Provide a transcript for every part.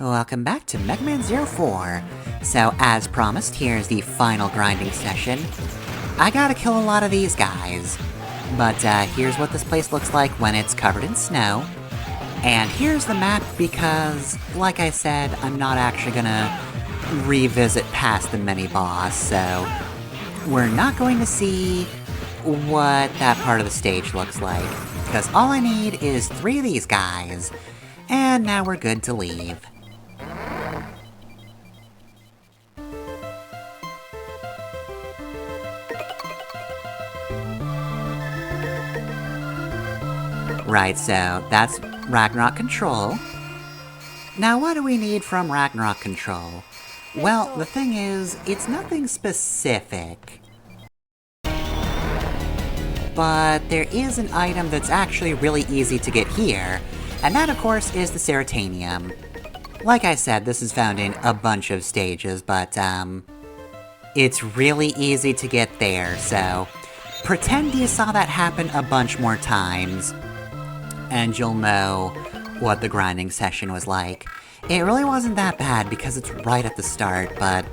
Welcome back to Mega Man 04. So, as promised, here's the final grinding session. I gotta kill a lot of these guys. But here's what this place looks like when it's covered in snow. And here's the map because, like I said, I'm not actually gonna revisit past the mini-boss, so we're not going to see what that part of the stage looks like. Because all I need is 3 of these guys, and now we're good to leave. Right, so that's Ragnarok Control. Now what do we need from Ragnarok Control? Well, the thing is, it's nothing specific. But there is an item that's actually really easy to get here, and that of course is the Ceratanium. Like I said, this is found in a bunch of stages, but it's really easy to get there, so pretend you saw that happen a bunch more times, and you'll know what the grinding session was like. It really wasn't that bad because it's right at the start, but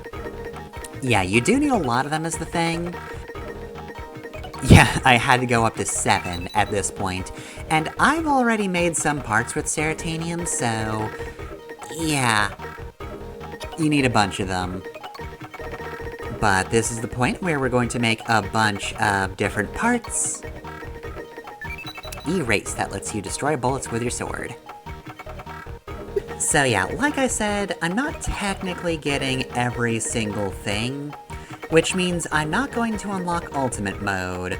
yeah, you do need a lot of them is the thing. Yeah, I had to go up to 7 at this point, and I've already made some parts with Ceratanium, so yeah, you need a bunch of them. But this is the point where we're going to make a bunch of different parts. Erase, that lets you destroy bullets with your sword. So yeah, like I said, I'm not technically getting every single thing, which means I'm not going to unlock Ultimate Mode,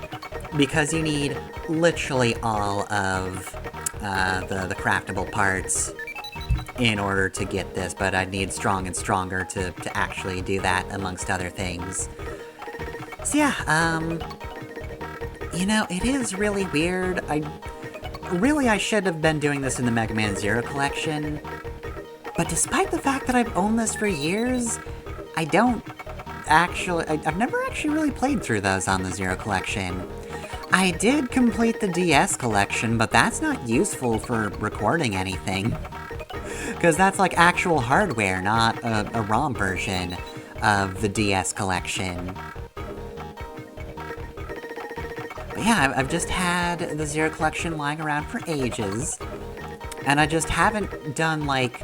because you need literally all of the craftable parts in order to get this, but I'd need Strong and Stronger to actually do that, amongst other things. So yeah, you know, it is really weird. I should have been doing this in the Mega Man Zero collection, but despite the fact that I've owned this for years, I've never actually really played through those on the Zero collection. I did complete the DS collection, but that's not useful for recording anything. Because that's like actual hardware, not a ROM version of the DS collection. But yeah, I've just had the Zero collection lying around for ages, and I just haven't done, like,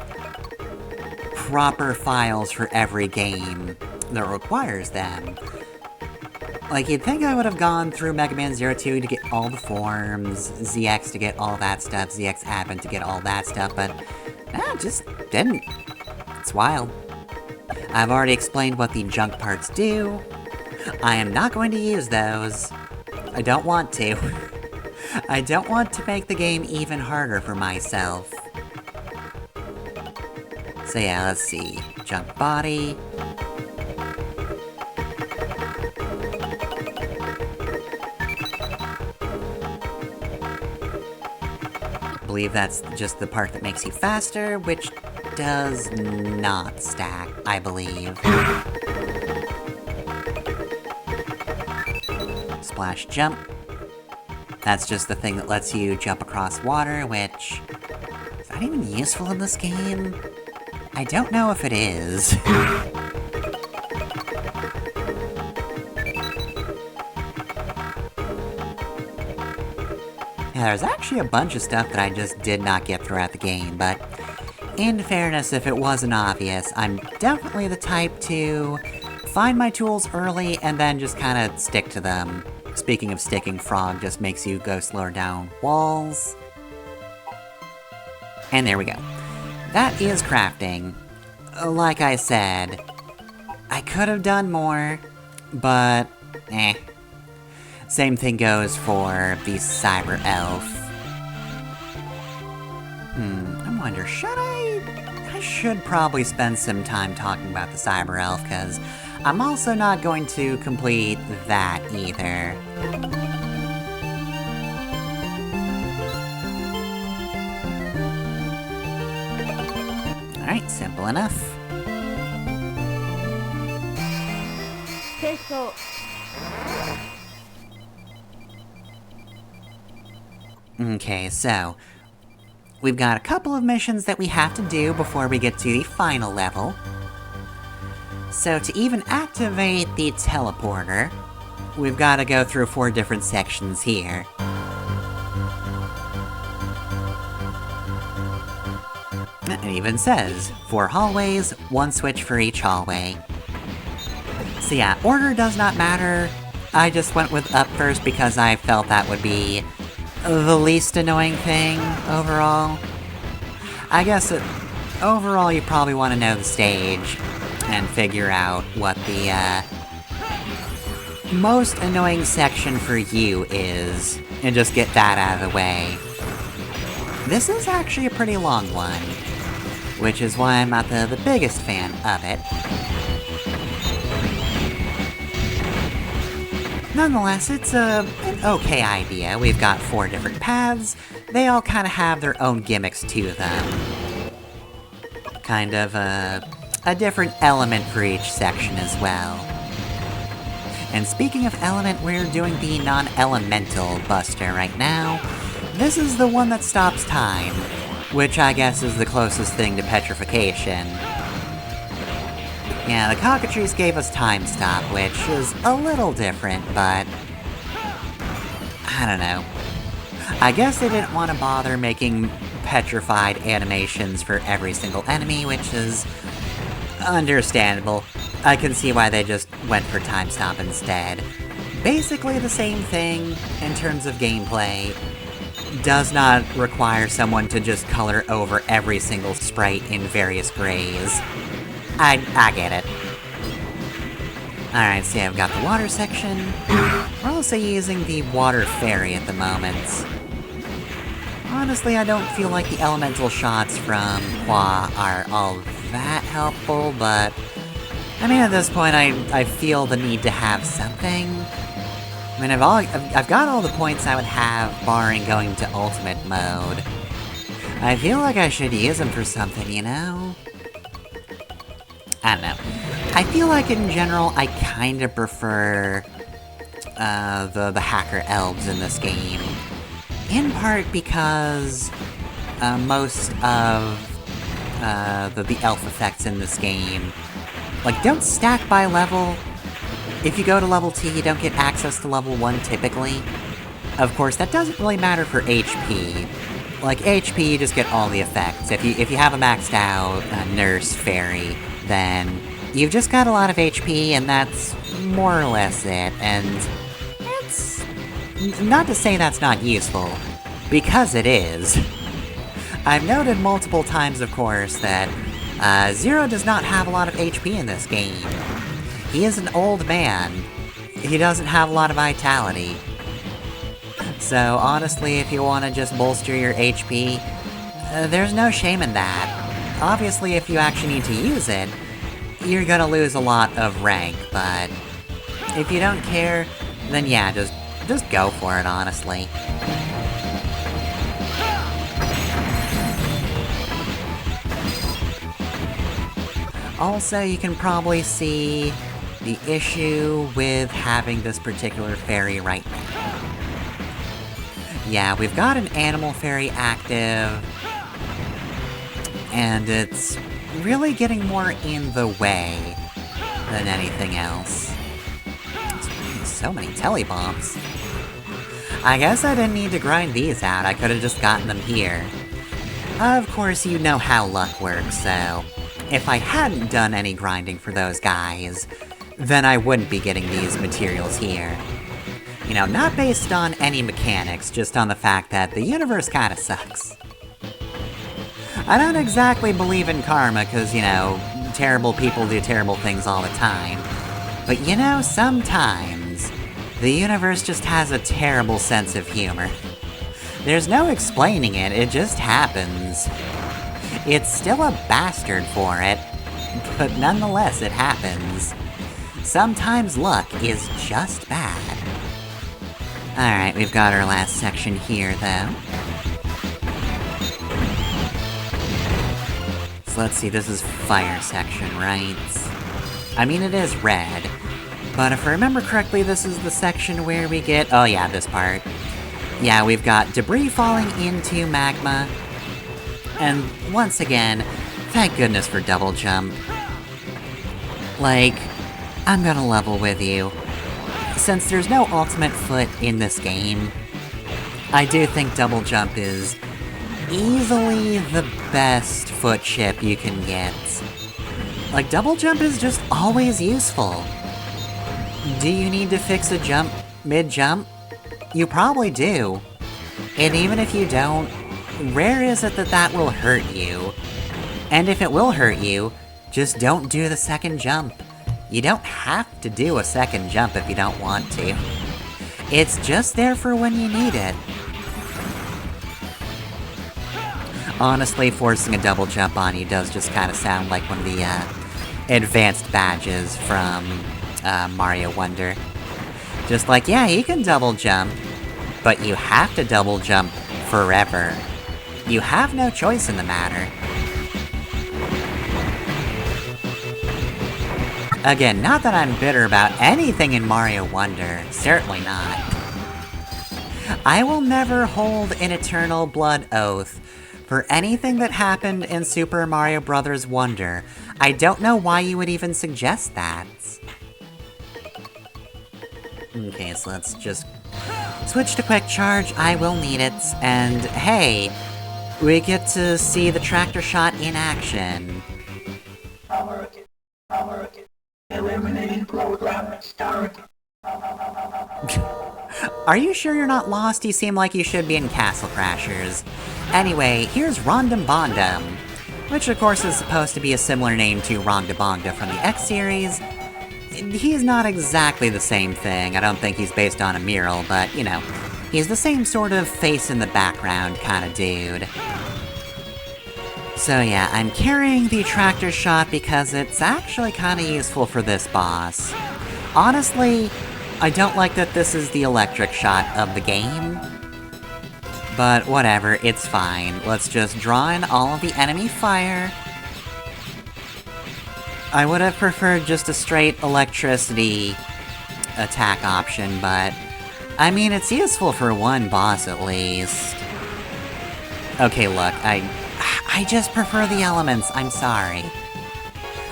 proper files for every game that requires them. Like, you'd think I would have gone through Mega Man 02 to get all the forms, ZX to get all that stuff, ZX Advent to get all that stuff, but just didn't. It's wild. I've already explained what the junk parts do. I am not going to use those. I don't want to. I don't want to make the game even harder for myself. So yeah, let's see. Junk body. I believe that's just the part that makes you faster, which does not stack, I believe. Splash jump. That's just the thing that lets you jump across water, which is that even useful in this game? I don't know if it is. Yeah, there's actually a bunch of stuff that I just did not get throughout the game, but in fairness, if it wasn't obvious, I'm definitely the type to find my tools early and then just kind of stick to them. Speaking of sticking, Frog just makes you go slower down walls. And there we go. That is crafting. Like I said, I could have done more, but eh. Same thing goes for the Cyber Elf. I wonder, should I should probably spend some time talking about the Cyber Elf, because I'm also not going to complete that either. Alright, simple enough. Okay, so we've got a couple of missions that we have to do before we get to the final level. So to even activate the teleporter, we've got to go through 4 different sections here. It even says, 4 hallways, 1 switch for each hallway. So yeah, order does not matter. I just went with up first because I felt that would be the least annoying thing overall. I guess overall you probably want to know the stage and figure out what the most annoying section for you is, and just get that out of the way. This is actually a pretty long one, which is why I'm not the biggest fan of it. Nonetheless, it's an okay idea. We've got 4 different paths. They all kind of have their own gimmicks to them. Kind of a different element for each section as well. And speaking of element, we're doing the non-elemental buster right now. This is the one that stops time, which I guess is the closest thing to petrification. Yeah, the cockatrice gave us time stop, which is a little different, but I don't know. I guess they didn't want to bother making petrified animations for every single enemy, which is understandable. I can see why they just went for time stop instead. Basically the same thing in terms of gameplay. Does not require someone to just color over every single sprite in various grays. I get it. Alright, so yeah, I've got the water section. We're also using the water fairy at the moment. Honestly, I don't feel like the elemental shots from Hua are all that helpful, but I mean, at this point, I feel the need to have something. I mean, I've got all the points I would have, barring going to ultimate mode. I feel like I should use them for something, you know? I don't know. I feel like, in general, I kinda prefer the hacker elves in this game. In part because most of the elf effects in this game, like, don't stack by level. If you go to level 2, you don't get access to level 1 typically. Of course, that doesn't really matter for HP. Like, HP, you just get all the effects. If you have a maxed out nurse fairy, then you've just got a lot of HP, and that's more or less it. And it's not to say that's not useful, because it is. I've noted multiple times, of course, that Zero does not have a lot of HP in this game. He is an old man. He doesn't have a lot of vitality. So honestly, if you want to just bolster your HP, there's no shame in that. Obviously, if you actually need to use it, you're gonna lose a lot of rank, but if you don't care, then yeah, just go for it, honestly. Also, you can probably see the issue with having this particular fairy right now. Yeah, we've got an animal fairy active, and it's really getting more in the way than anything else. So many telebombs. I guess I didn't need to grind these out, I could've just gotten them here. Of course, you know how luck works, so if I hadn't done any grinding for those guys, then I wouldn't be getting these materials here. You know, not based on any mechanics, just on the fact that the universe kinda sucks. I don't exactly believe in karma, cause, you know, terrible people do terrible things all the time. But you know, sometimes, the universe just has a terrible sense of humor. There's no explaining it, it just happens. It's still a bastard for it, but nonetheless it happens. Sometimes luck is just bad. Alright, we've got our last section here, though. So let's see, this is fire section, right? I mean, it is red, but if I remember correctly, this is the section where we get... oh yeah, this part. Yeah, we've got debris falling into magma, And once again, thank goodness for double jump. Like, I'm gonna level with you. Since there's no ultimate foot in this game, I do think double jump is easily the best foot chip you can get. Like, double jump is just always useful. Do you need to fix a jump mid-jump? You probably do. And even if you don't, rare is it that that will hurt you. And if it will hurt you, just don't do the second jump. You don't have to do a second jump if you don't want to. It's just there for when you need it. Honestly, forcing a double jump on you does just kind of sound like one of the advanced badges from Mario Wonder. Just like, yeah, you can double jump, but you have to double jump forever. You have no choice in the matter. Again, not that I'm bitter about anything in Mario Wonder, certainly not. I will never hold an eternal blood oath for anything that happened in Super Mario Bros. Wonder. I don't know why you would even suggest that. Okay, so let's just switch to Quick Charge, I will need it, and hey, we get to see the tractor shot in action. Eliminating program start. Are you sure you're not lost? You seem like you should be in Castle Crashers. Anyway, here's Randam, which of course is supposed to be a similar name to Rondabonga from the X series. He's not exactly the same thing, I don't think he's based on a mural, but, you know, he's the same sort of face in the background kind of dude. So yeah, I'm carrying the tractor shot because it's actually kind of useful for this boss. Honestly, I don't like that this is the electric shot of the game. But whatever, it's fine. Let's just draw in all of the enemy fire. I would have preferred just a straight electricity attack option, but I mean, it's useful for one boss at least. Okay, look, I just prefer the elements, I'm sorry.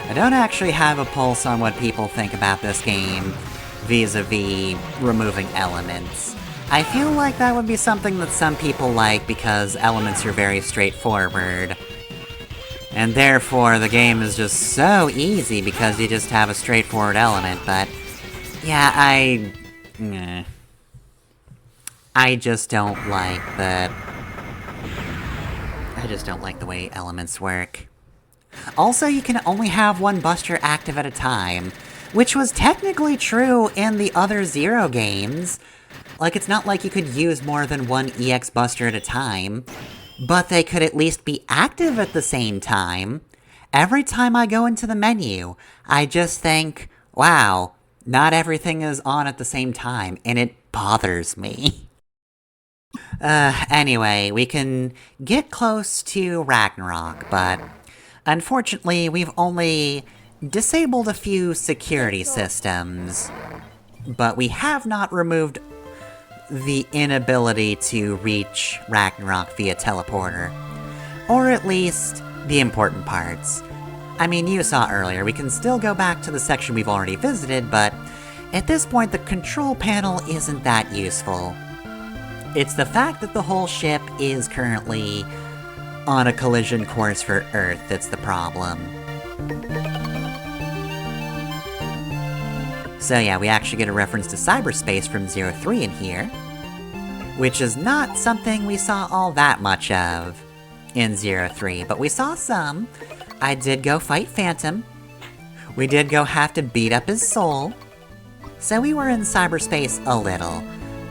I don't actually have a pulse on what people think about this game vis-a-vis removing elements. I feel like that would be something that some people like because elements are very straightforward. And therefore, the game is just so easy because you just have a straightforward element, but yeah, I just don't like the... I just don't like the way elements work. Also, you can only have one buster active at a time, which was technically true in the other Zero games. Like, it's not like you could use more than one EX buster at a time, but they could at least be active at the same time. Every time I go into the menu, I just think, wow, not everything is on at the same time, and it bothers me. Anyway, we can get close to Ragnarok, but unfortunately, we've only disabled a few security systems, but we have not removed the inability to reach Ragnarok via teleporter. Or at least, the important parts. I mean, you saw earlier, we can still go back to the section we've already visited, but at this point the control panel isn't that useful. It's the fact that the whole ship is currently on a collision course for Earth that's the problem. So yeah, we actually get a reference to cyberspace from 03 in here, which is not something we saw all that much of in 03, but we saw some. I did go fight Phantom. We did go have to beat up his soul. So we were in cyberspace a little.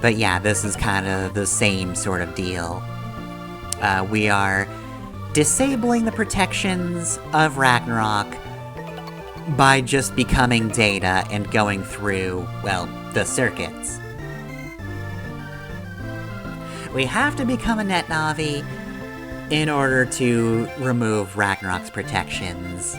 But yeah, this is kind of the same sort of deal. We are disabling the protections of Ragnarok by just becoming Data and going through, well, the circuits. We have to become a Net Navi in order to remove Ragnarok's protections.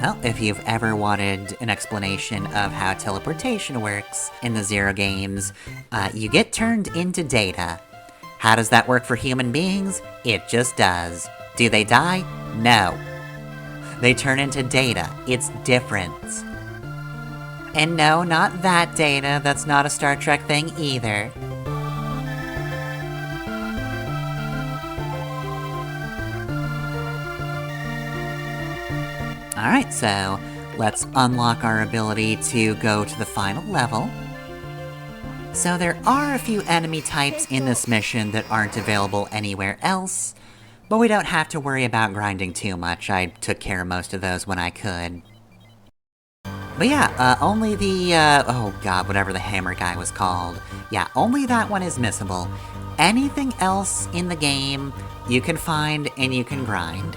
Well, if you've ever wanted an explanation of how teleportation works in the Zero games, you get turned into data. How does that work for human beings? It just does. Do they die? No. They turn into data. It's different. And no, not that data. That's not a Star Trek thing either. Alright, so let's unlock our ability to go to the final level. So there are a few enemy types in this mission that aren't available anywhere else, but we don't have to worry about grinding too much. I took care of most of those when I could. But yeah, only the, oh god, whatever the hammer guy was called. Yeah, only that one is missable. Anything else in the game, you can find and you can grind.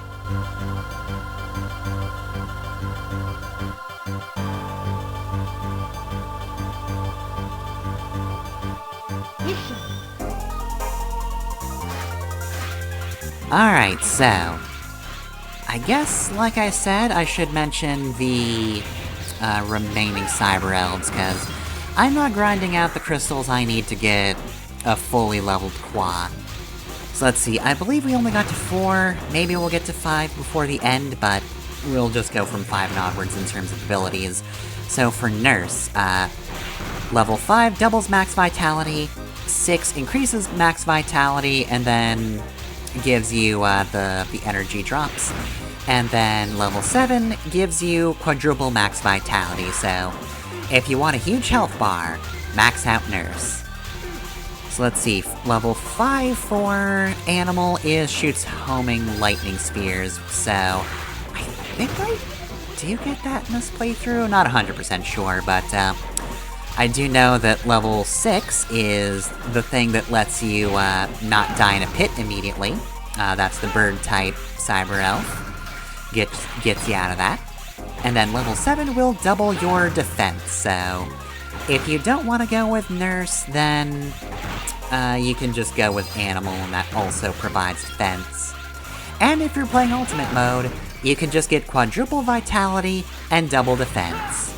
Alright, so I guess, like I said, I should mention the remaining Cyber Elves, because I'm not grinding out the crystals I need to get a fully leveled Qua. So let's see, I believe we only got to 4, maybe we'll get to 5 before the end, but we'll just go from 5 and onwards in terms of abilities. So for Nurse, level 5 doubles max vitality, 6 increases max vitality, and then gives you the energy drops. And then level 7 gives you quadruple max vitality, so if you want a huge health bar, max out Nurse. So let's see, level 5 for Animal shoots homing lightning spears, so I think I do get that in this playthrough? Not 100% sure, but I do know that level 6 is the thing that lets you not die in a pit immediately. That's the bird-type Cyber Elf. Gets you out of that. And then level 7 will double your defense, so if you don't want to go with Nurse, then you can just go with Animal, and that also provides defense. And if you're playing Ultimate Mode, you can just get quadruple vitality and double defense.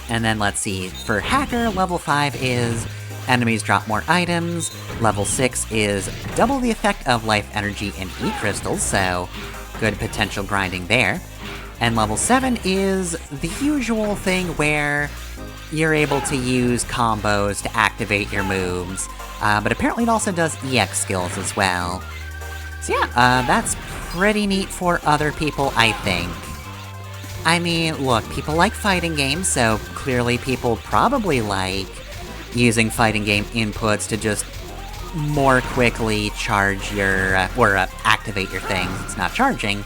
And then let's see, for Hacker, level 5 is enemies drop more items, level 6 is double the effect of life energy and E-crystals, so good potential grinding there. And level 7 is the usual thing where you're able to use combos to activate your moves, but apparently it also does EX skills as well. So yeah, that's pretty neat for other people, I think. I mean, look, people like fighting games, so clearly people probably like using fighting game inputs to just more quickly charge your, activate your things. It's not charging.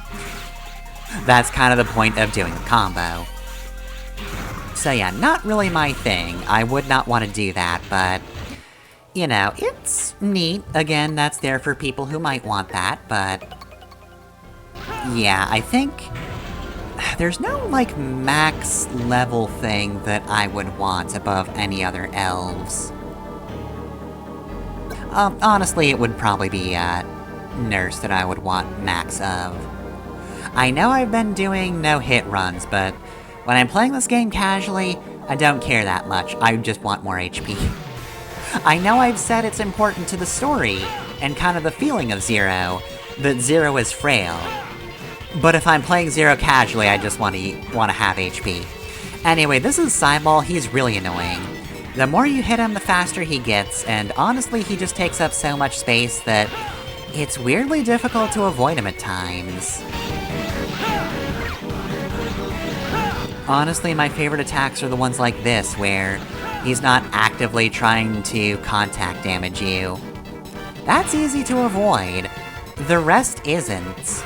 That's kind of the point of doing the combo. So yeah, not really my thing. I would not want to do that, but, you know, it's neat. Again, that's there for people who might want that, but yeah, I think there's no, like, max level thing that I would want above any other elves. Honestly, it would probably be, Nurse that I would want max of. I know I've been doing no-hit runs, but when I'm playing this game casually, I don't care that much. I just want more HP. I know I've said it's important to the story, and kind of the feeling of Zero, that Zero is frail. But if I'm playing Zero casually, I just want to have HP. Anyway, this is Cyball. He's really annoying. The more you hit him, the faster he gets, and honestly, he just takes up so much space that it's weirdly difficult to avoid him at times. Honestly, my favorite attacks are the ones like this, where he's not actively trying to contact damage you. That's easy to avoid. The rest isn't.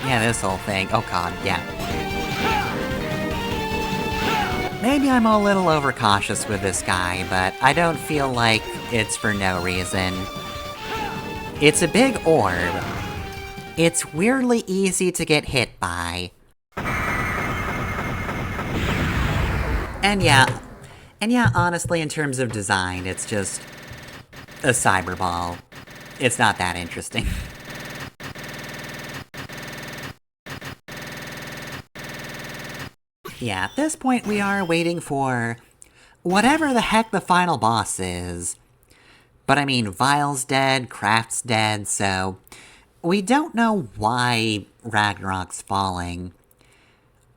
Yeah, this whole thing. Oh god, yeah. Maybe I'm a little overcautious with this guy, but I don't feel like it's for no reason. It's a big orb. It's weirdly easy to get hit by. And yeah, honestly, in terms of design, it's just a cyberball. It's not that interesting. Yeah, at this point we are waiting for whatever the heck the final boss is. But I mean, Vile's dead, Kraft's dead, so we don't know why Ragnarok's falling.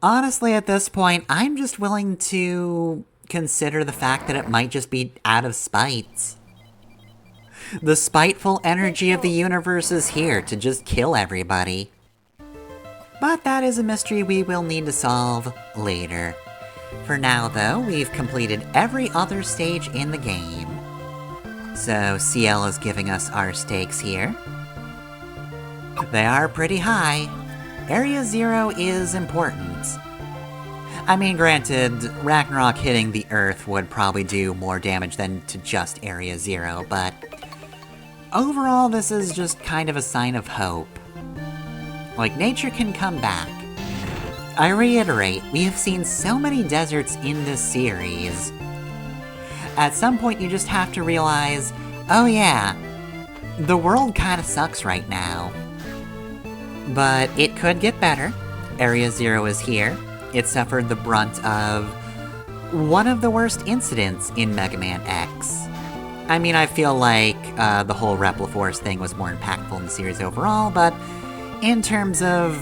Honestly, at this point, I'm just willing to consider the fact that it might just be out of spite. The spiteful energy of the universe is here to just kill everybody. But that is a mystery we will need to solve later. For now, though, we've completed every other stage in the game. So CL is giving us our stakes here. They are pretty high. Area 0 is important. I mean, granted, Ragnarok hitting the Earth would probably do more damage than to just Area 0, but overall this is just kind of a sign of hope. Like, nature can come back. I reiterate, we have seen so many deserts in this series. At some point you just have to realize, oh yeah, the world kinda sucks right now. But it could get better. Area 0 is here. It suffered the brunt of one of the worst incidents in Mega Man X. I mean, I feel like the whole Repliforce thing was more impactful in the series overall, but in terms of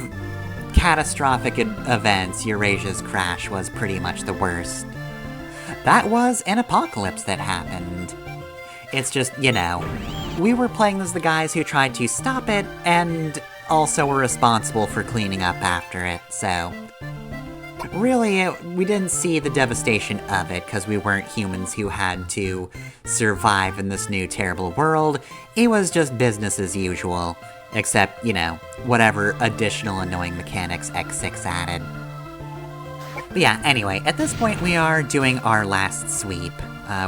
catastrophic events, Eurasia's crash was pretty much the worst. That was an apocalypse that happened. It's just, you know, we were playing as the guys who tried to stop it, and also were responsible for cleaning up after it, so really, we didn't see the devastation of it because we weren't humans who had to survive in this new terrible world. It was just business as usual, except, you know, whatever additional annoying mechanics X6 added. But yeah, anyway, at this point we are doing our last sweep.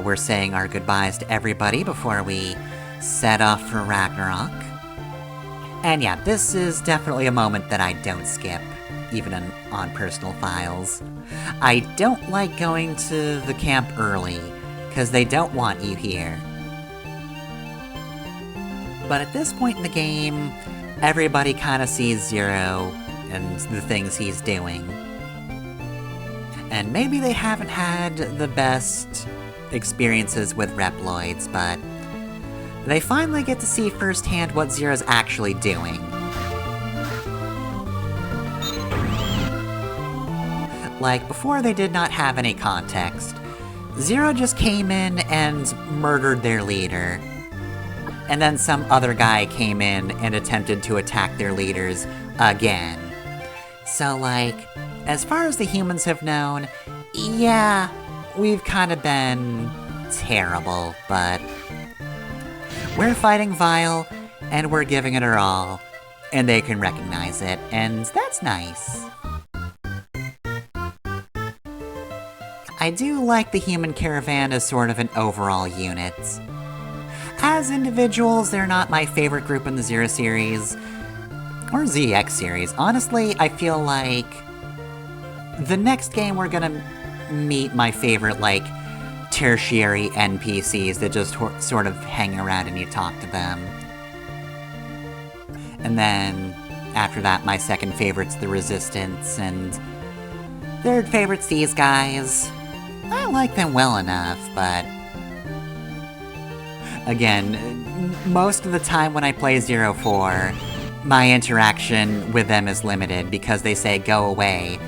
We're saying our goodbyes to everybody before we set off for Ragnarok. And yeah, this is definitely a moment that I don't skip, even on personal files. I don't like going to the camp early, because they don't want you here. But at this point in the game, everybody kind of sees Zero and the things he's doing. And maybe they haven't had the best experiences with Reploids, but they finally get to see firsthand what Zero's actually doing. Like, before they did not have any context. Zero just came in and murdered their leader. And then some other guy came in and attempted to attack their leaders again. So, like, as far as the humans have known, yeah, we've kind of been terrible, but we're fighting Vile, and we're giving it our all, and they can recognize it, and that's nice. I do like the human caravan as sort of an overall unit. As individuals, they're not my favorite group in the Zero series, or ZX series. Honestly, I feel like the next game we're gonna meet my favorite, like, tertiary NPCs that just sort of hang around and you talk to them. And then, after that, my second favorite's the Resistance, and third favorite's these guys. I like them well enough, but again, most of the time when I play 04, my interaction with them is limited because they say, go away,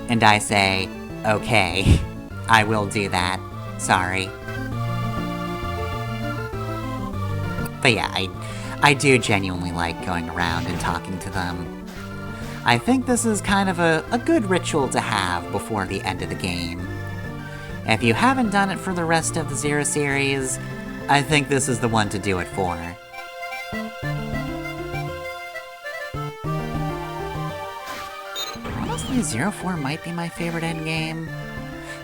and I say, okay, I will do that. Sorry. But yeah, I do genuinely like going around and talking to them. I think this is kind of a good ritual to have before the end of the game. If you haven't done it for the rest of the Zero series, I think this is the one to do it for. Honestly, 04 might be my favorite endgame.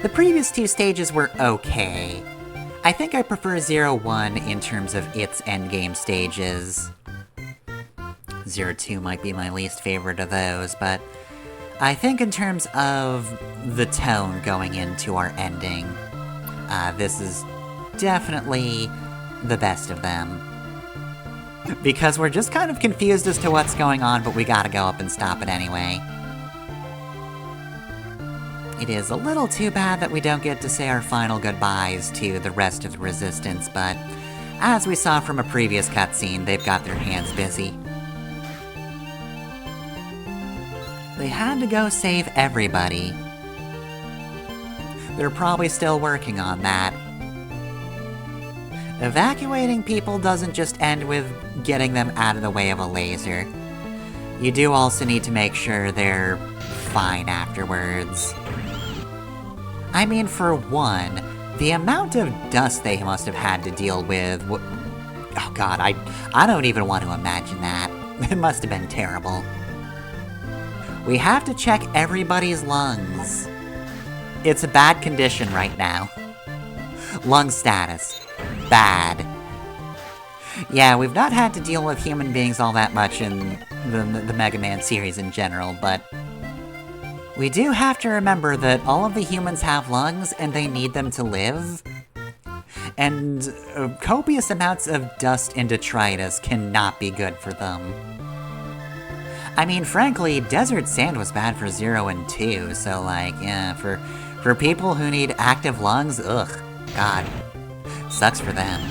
The previous two stages were okay. I think I prefer 01 in terms of its endgame stages. 02 might be my least favorite of those, but I think in terms of the tone going into our ending, this is definitely the best of them. Because we're just kind of confused as to what's going on, but we gotta go up and stop it anyway. It is a little too bad that we don't get to say our final goodbyes to the rest of the Resistance, but as we saw from a previous cutscene, they've got their hands busy. They had to go save everybody. They're probably still working on that. Evacuating people doesn't just end with getting them out of the way of a laser. You do also need to make sure they're fine afterwards. I mean, for one, the amount of dust they must have had to deal with. Oh god, I don't even want to imagine that. It must have been terrible. We have to check everybody's lungs. It's a bad condition right now. Lung status. Bad. Yeah, we've not had to deal with human beings all that much in the Mega Man series in general, but we do have to remember that all of the humans have lungs and they need them to live. And copious amounts of dust and detritus cannot be good for them. I mean, frankly, desert sand was bad for 0 and 2, so like, yeah, for people who need active lungs, ugh, god, sucks for them.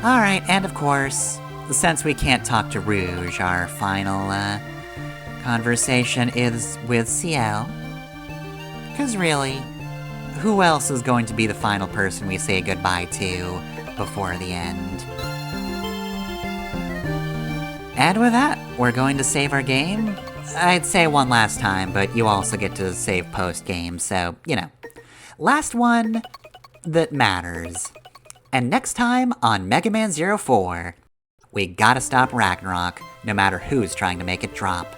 Alright, and of course, since we can't talk to Rouge, our final, conversation is with Ciel. 'Cause really, who else is going to be the final person we say goodbye to before the end? And with that, we're going to save our game. I'd say one last time, but you also get to save post-game, so, you know. Last one that matters. And next time on Mega Man 04, we gotta stop Ragnarok, no matter who's trying to make it drop.